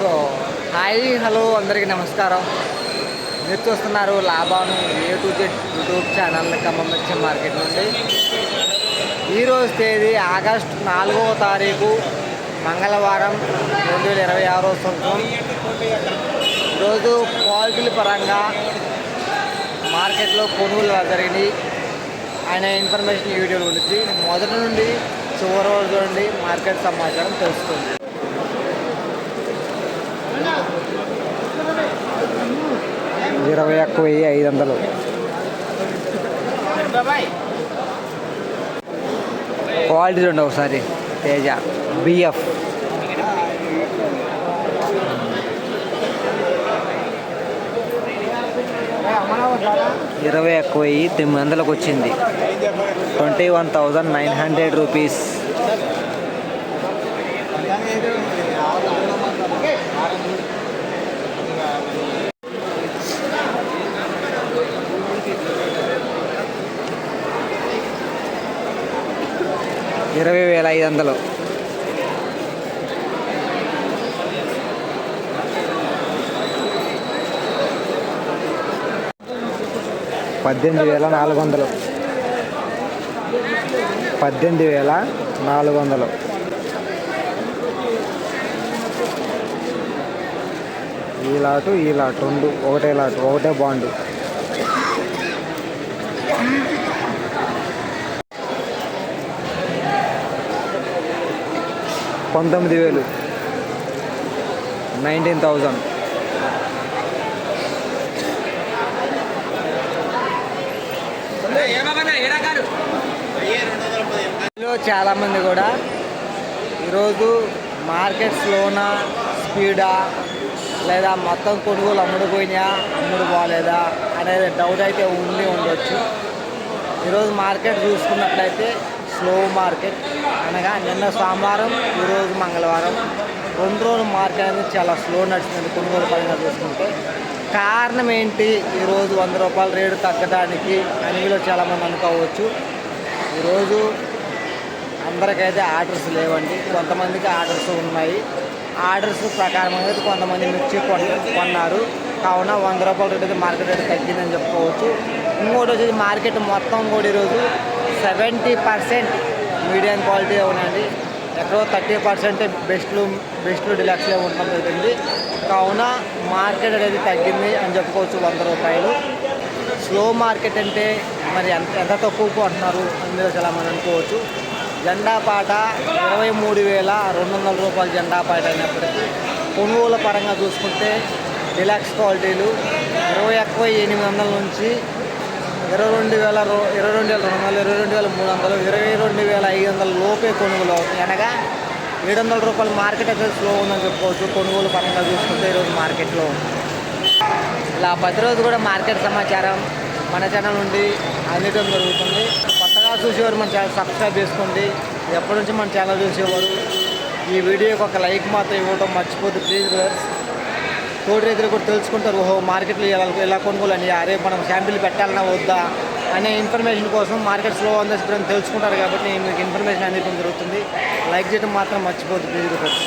So hi hello అందరికీ నమస్కారం. మీరు చూస్తున్నారు Laban A to Z YouTube channel Khammam మిర్చి మార్కెట్ నుండి. ఈరోజు తేదీ ఆగస్టు 4వ తారీఖు మంగళవారం 2026 సంవత్సరం. ఈరోజు క్వాలిటీల పరంగా మార్కెట్లో కొనుగోలు జరిగినాయి. ఆయన ఇన్ఫర్మేషన్ ఈ వీడియోలో ఉంటుంది. మొదటి నుండి చివరి రోజు చూడండి, మార్కెట్ సమాచారం తెలుస్తుంది. 21,500 క్వాలిటీ చూడండి ఒకసారి. తేజ బిఎఫ్ 21,900 వచ్చింది. 21,900 రూపీస్. $20,500. $18,400. 18,400. ఈ లాటు రెండు ఒకటే లాటు, ఒకటే బాండు. 19,000. 19,000. చాలామంది కూడా ఈరోజు మార్కెట్ స్లోనా స్పీడా లేదా మొత్తం కొనుగోలు అమ్ముడుపోయినా అమ్ముడు పోలేదా అనేది డౌట్ అయితే ఉండొచ్చు. ఈరోజు మార్కెట్ చూసుకున్నట్లయితే స్లో మార్కెట్, అనగా నిన్న సోమవారం ఈరోజు మంగళవారం 2 రోజుల మార్కెట్ అనేది చాలా స్లో నడుస్తుంది కొనుగోలు పరంగా చూసుకుంటే. కారణం ఏంటి ఈరోజు ₹100 రేటు తగ్గడానికి అని మీలో చాలామంది అనుకోవచ్చు. ఈరోజు అందరికైతే ఆర్డర్స్ లేవండి, కొంతమందికి ఆర్డర్స్ ఉన్నాయి. ఆర్డర్స్ ప్రకారం అయితే కొంతమంది మిర్చి కొన్నారు, కావున ₹100 రేటు అయితే మార్కెట్ రేటు తగ్గిందని చెప్పుకోవచ్చు. ఇంకోటి వచ్చేసి మార్కెట్ మొత్తం కూడా ఈరోజు 70% మీడియం క్వాలిటీ ఉన్నాయండి. ఎక్కడో 30% బెస్ట్లు డిలక్స్లే ఉండడం జరిగింది. కావున మార్కెట్ అనేది తగ్గింది అని చెప్పుకోవచ్చు. ₹100. స్లో మార్కెట్ అంటే మరి ఎంత తక్కువకు అంటున్నారు అందులో చాలామంది అనుకోవచ్చు. జెండా పాట ₹23,200 జెండా పాట అయినప్పటికీ కొనుగోల పరంగా చూసుకుంటే డిలక్స్ క్వాలిటీలు 21,800 నుంచి 22,200, 22,300, 22,500 లోపే కొనుగోలు అవుతుంది. అనగా ₹700 మార్కెట్ అయితే స్లో ఉందని చెప్పుకోవచ్చు. కొనుగోలు పరంగా చూసుకుంటే ఈరోజు మార్కెట్లో ఇలా ప్రతిరోజు కూడా మార్కెట్ సమాచారం మన ఛానల్ నుండి అందడం జరుగుతుంది. కొత్తగా చూసేవారు మన ఛానల్ సబ్స్క్రైబ్ చేసుకోండి. ఎప్పటి నుంచి మన ఛానల్ చూసేవారు ఈ వీడియోకి ఒక లైక్ మాత్రం ఇవ్వడం మర్చిపోద్దు ప్లీజ్ వ్యూవర్స్. తోటి రైతులు కూడా తెలుసుకుంటారు, ఓహో మార్కెట్లో ఎలా కొనుగోలు అని, అరే మనం శాంపిల్ పెట్టాలన్నా వద్దా అనే ఇన్ఫర్మేషన్ కోసం మార్కెట్ స్లో ఉందని తెలుసుకుంటారు. కాబట్టి మీకు ఇన్ఫర్మేషన్ అందించడం జరుగుతుంది. లైక్ చేయడం మాత్రం మర్చిపోద్దు ప్లీజ్ వ్యూవర్స్.